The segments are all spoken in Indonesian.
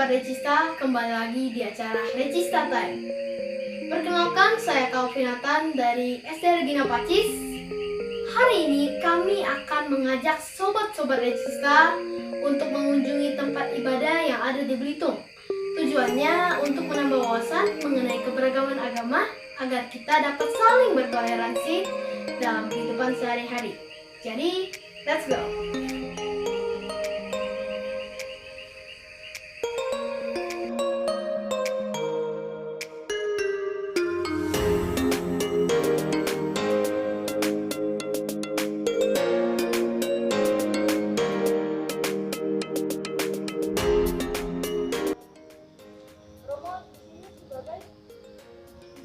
Sobat Recista, kembali lagi di acara Recista Time. Perkenalkan, saya Kalvinatan dari SD Regina Pacis. Hari ini kami akan mengajak sobat-sobat Recista untuk mengunjungi tempat ibadah yang ada di Belitung. Tujuannya untuk menambah wawasan mengenai keberagaman agama agar kita dapat saling bertoleransi dalam kehidupan sehari-hari. Jadi, let's go!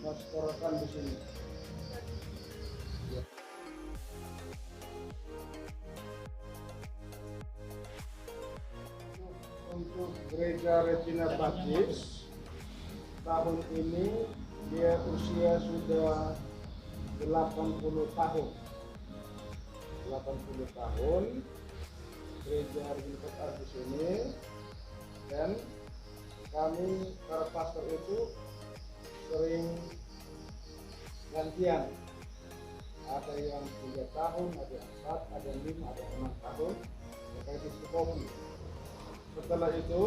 Masyarakat di sini. Untuk gereja Regina Pacis tahun ini dia usia sudah 80 tahun. 80 tahun gereja Regina Pacis di sini, dan kami para pastor itu sering gantian, ada yang 3 tahun, ada yang 4, ada yang 5, ada yang 6 tahun, mereka itu kopi. Setelah itu,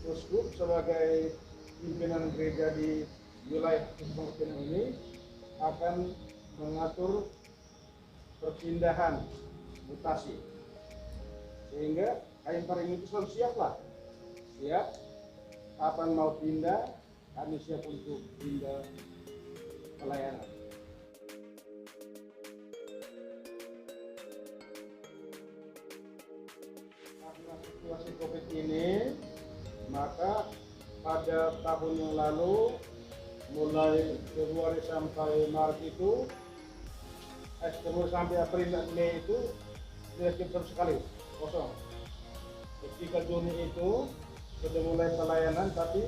uskup sebagai pimpinan gereja di wilayah Kecamatan ini akan mengatur perpindahan mutasi, sehingga kayang itu selalu siap, kapan mau pindah, kami siap untuk pindah pelayanan. Karena situasi COVID ini, maka pada tahun yang lalu, mulai Februari sampai Maret itu, Februari sampai April dan Mei itu tidak sekali kosong. Ketika Juni itu sudah mulai pelayanan, tapi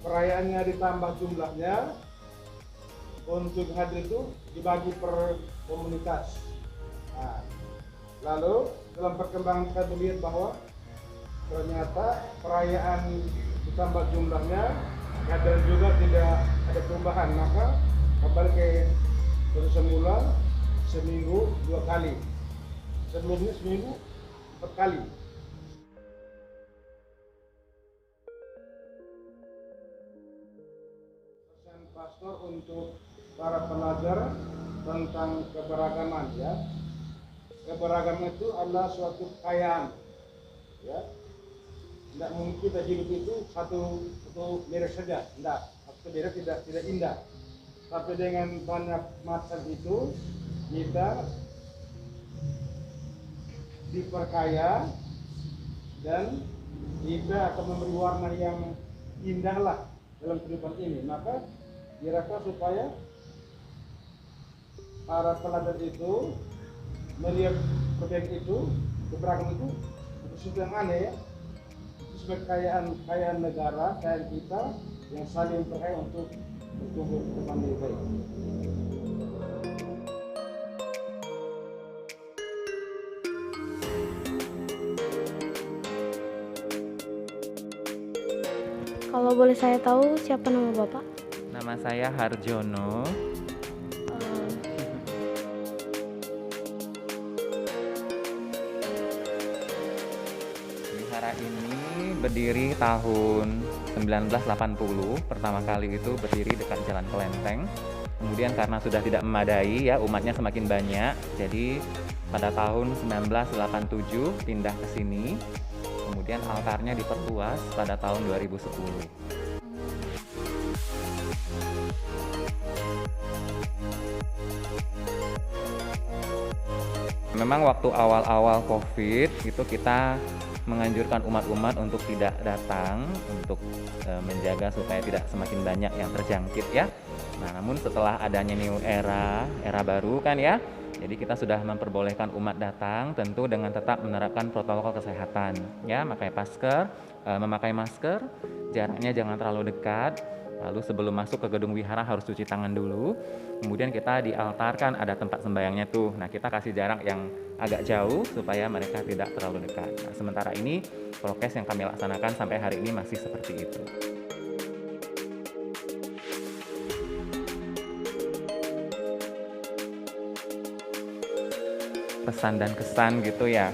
perayaannya ditambah jumlahnya, untuk hadir itu dibagi per komunitas. Nah, lalu dalam perkembangan kita melihat bahwa ternyata perayaan ditambah jumlahnya, kadang juga tidak ada perubahan, maka kembali ke semula, seminggu 2 kali, sebelumnya seminggu 4 kali. Pastor untuk para pelajar tentang keberagaman, ya. Keberagaman itu adalah suatu kekayaan, ya. Tidak mungkin kita hidup itu satu daerah saja, tidak. Satu daerah tidak indah. Tapi dengan banyak macam itu kita diperkaya dan kita akan memberi warna yang indah lah dalam kehidupan ini. Maka dirasa supaya para pelajar itu melihat perbedaan itu, keberagaman itu sesuatu yang aneh, ya. Itu sebagai kekayaan negara, kekayaan kita yang saling percaya untuk bertumbuh ke depan lebih baik. Kalau boleh saya tahu siapa nama Bapak? Nama saya Harjono. Wihara ini berdiri tahun 1980. Pertama kali itu berdiri dekat Jalan Kelenteng. Kemudian karena sudah tidak memadai, ya, umatnya semakin banyak, jadi pada tahun 1987 pindah ke sini. Kemudian altarnya diperluas pada tahun 2010. Memang waktu awal-awal COVID itu kita menganjurkan umat-umat untuk tidak datang, untuk menjaga supaya tidak semakin banyak yang terjangkit, ya. Nah, namun setelah adanya new era baru kan, ya, Jadi kita sudah memperbolehkan umat datang tentu dengan tetap menerapkan protokol kesehatan, ya, memakai masker, jaraknya jangan terlalu dekat. Lalu sebelum masuk ke gedung wihara harus cuci tangan dulu. Kemudian kita dialtarkan ada tempat sembayangnya tuh. Nah, kita kasih jarak yang agak jauh supaya mereka tidak terlalu dekat. Nah, sementara ini prokes yang kami laksanakan sampai hari ini masih seperti itu. Pesan dan kesan gitu ya.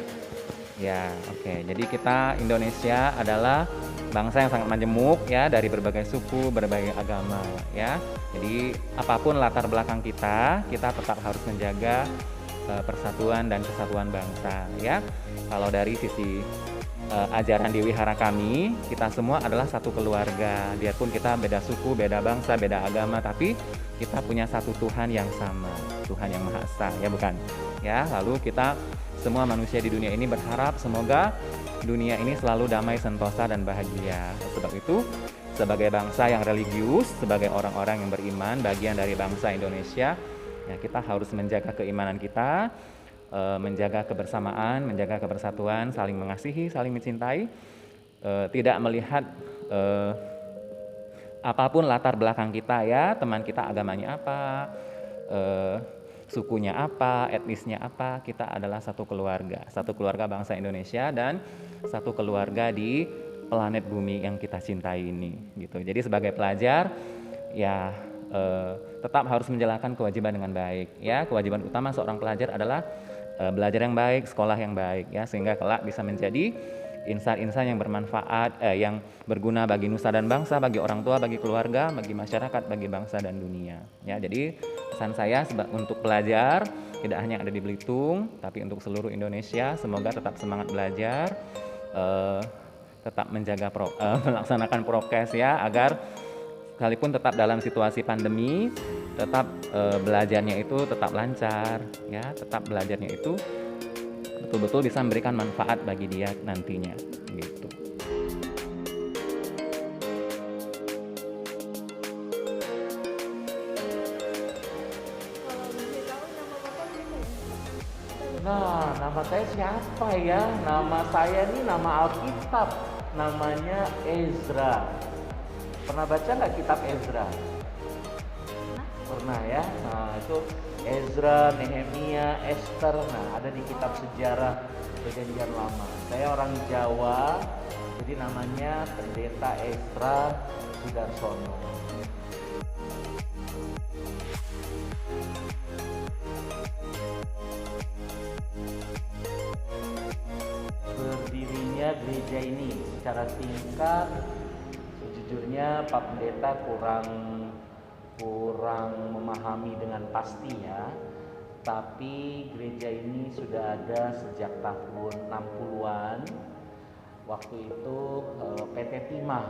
Ya, oke. Jadi kita Indonesia adalah bangsa yang sangat majemuk ya, dari berbagai suku, berbagai agama ya. Jadi apapun latar belakang kita tetap harus menjaga persatuan dan kesatuan bangsa ya. Kalau dari sisi ajaran di wihara kami, kita semua adalah satu keluarga. Biarpun kita beda suku, beda bangsa, beda agama, tapi kita punya satu Tuhan yang sama, Tuhan yang Maha Esa ya, bukan? Ya, lalu kita semua manusia di dunia ini berharap semoga dunia ini selalu damai, sentosa, dan bahagia. Sebab itu, sebagai bangsa yang religius, sebagai orang-orang yang beriman, bagian dari bangsa Indonesia, ya kita harus menjaga keimanan kita, menjaga kebersamaan, menjaga kebersatuan, saling mengasihi, saling mencintai, tidak melihat apapun latar belakang kita ya, teman kita agamanya apa, sukunya apa, etnisnya apa, kita adalah satu keluarga bangsa Indonesia dan satu keluarga di planet bumi yang kita cintai ini gitu. Jadi sebagai pelajar ya tetap harus menjalankan kewajiban dengan baik ya. Kewajiban utama seorang pelajar adalah belajar yang baik, sekolah yang baik ya, sehingga kelak bisa menjadi insan-insan yang bermanfaat, yang berguna bagi nusa dan bangsa, bagi orang tua, bagi keluarga, bagi masyarakat, bagi bangsa dan dunia. Ya, jadi pesan saya untuk pelajar tidak hanya ada di Belitung, tapi untuk seluruh Indonesia, semoga tetap semangat belajar, tetap menjaga melaksanakan prokes ya, agar sekalipun tetap dalam situasi pandemi, tetap belajarnya itu tetap lancar, ya, tetap belajarnya itu betul-betul bisa memberikan manfaat bagi dia nantinya, gitu. Nah, nama saya siapa ya? Nama saya ini nama Alkitab, namanya Ezra. Pernah baca nggak kitab Ezra? Pernah ya? Nah, itu Ezra, Nehemia, Esther, nah ada di kitab sejarah Perjanjian Lama. Saya orang Jawa, jadi namanya Pendeta Ezra Sudarsono. Berdirinya gereja ini secara singkat, sejujurnya Pak Pendeta kurang memahami dengan pasti ya, tapi gereja ini sudah ada sejak tahun 60-an. Waktu itu PT Timah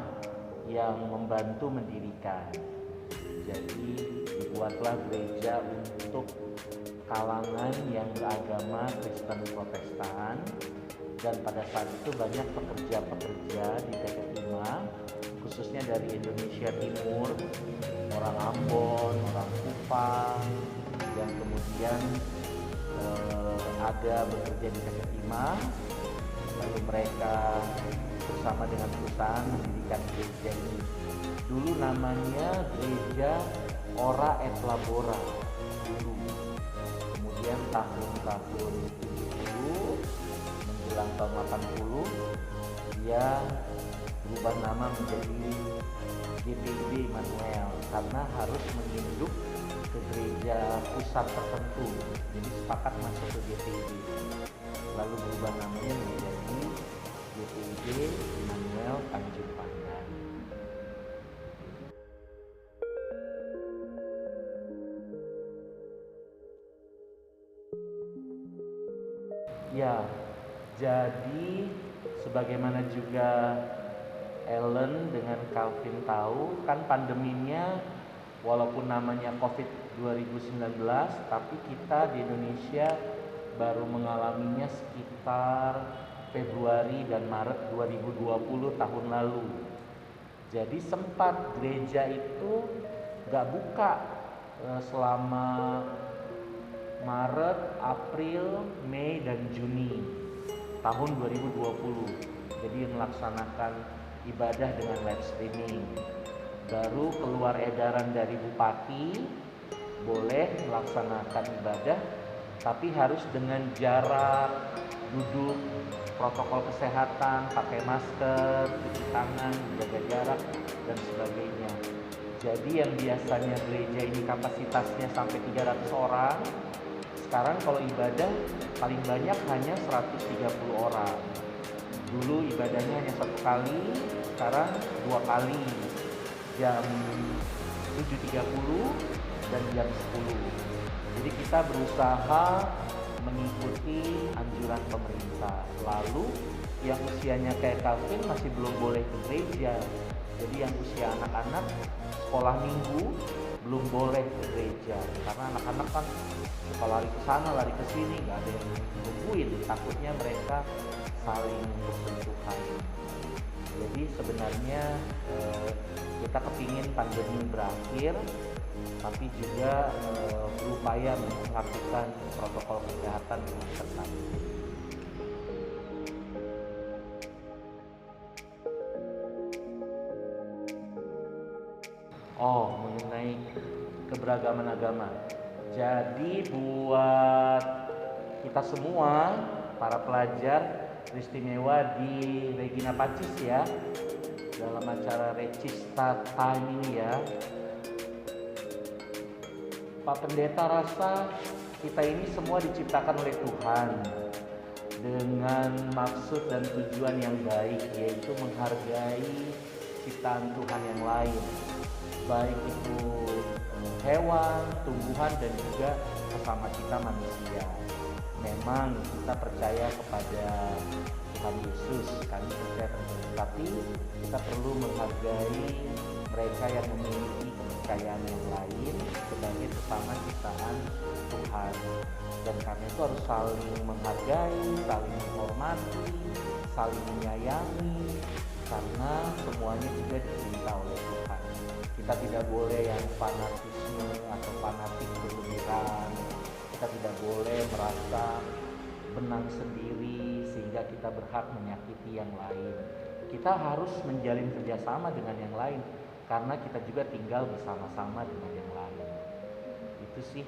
yang membantu mendirikan. Jadi dibuatlah gereja untuk kalangan yang beragama Kristen Protestan, dan pada saat itu banyak pekerja-pekerja di PT Timah, khususnya dari Indonesia Timur, orang Ambon, orang Kupang, yang kemudian ada bekerja di PT Timah, lalu mereka bersama dengan perusahaan mendirikan gereja ini. Dulu namanya Gereja Ora et Labora dulu. Kemudian tahun-tahun 70 menjelang tahun 80 dia berubah nama menjadi GPIB Immanuel karena harus menginduk ke gereja pusat tertentu, jadi sepakat masuk ke GPIB, lalu berubah namanya menjadi GPIB Immanuel Tanjung Pandan. Ya, jadi sebagaimana juga Ellen dengan Calvin tahu, kan pandeminya walaupun namanya COVID 2019, tapi kita di Indonesia baru mengalaminya sekitar Februari dan Maret 2020 tahun lalu. Jadi sempat gereja itu gak buka selama Maret, April, Mei, dan Juni tahun 2020. Jadi melaksanakan ibadah dengan live streaming. Baru keluar edaran dari Bupati, boleh melaksanakan ibadah, tapi harus dengan jarak, duduk, protokol kesehatan, pakai masker, cuci tangan, jaga jarak, dan sebagainya. Jadi yang biasanya gereja ini kapasitasnya sampai 300 orang, sekarang kalau ibadah paling banyak hanya 130 orang. Dulu ibadahnya hanya 1 kali, sekarang 2 kali, jam 7.30 dan jam 10. Jadi kita berusaha mengikuti anjuran pemerintah. Lalu yang usianya kayak Calvin masih belum boleh ke gereja. Jadi yang usia anak-anak sekolah minggu belum boleh ke gereja, karena anak-anak kan suka lari ke sana, lari ke sini, nggak ada yang nungguin, takutnya mereka saling bersentuhan. Jadi sebenarnya kita kepingin pandemi berakhir, tapi juga berupaya melakukan protokol kesehatan dengan ketat. Oh, mengenai keberagaman agama. Jadi buat kita semua, para pelajar istimewa di Regina Pacis ya, dalam acara Recista Time ini ya, Pak Pendeta rasa kita ini semua diciptakan oleh Tuhan dengan maksud dan tujuan yang baik, yaitu menghargai ciptaan Tuhan yang lain, baik itu hewan, tumbuhan, dan juga sesama kita manusia. Memang kita percaya kepada Tuhan Yesus, kami percaya kepada Yesus, tapi kita perlu menghargai mereka yang memiliki kepercayaan yang lain sebagai sesama ciptaan Tuhan. Dan karena itu harus saling menghargai, saling menghormati, saling menyayangi, karena semuanya juga dicinta oleh Tuhan. Kita tidak boleh yang fanatisme atau fanatik berlebihan. Kita tidak boleh merasa benang sendiri sehingga kita berhak menyakiti yang lain. Kita harus menjalin kerjasama dengan yang lain, karena kita juga tinggal bersama-sama dengan yang lain. Itu sih.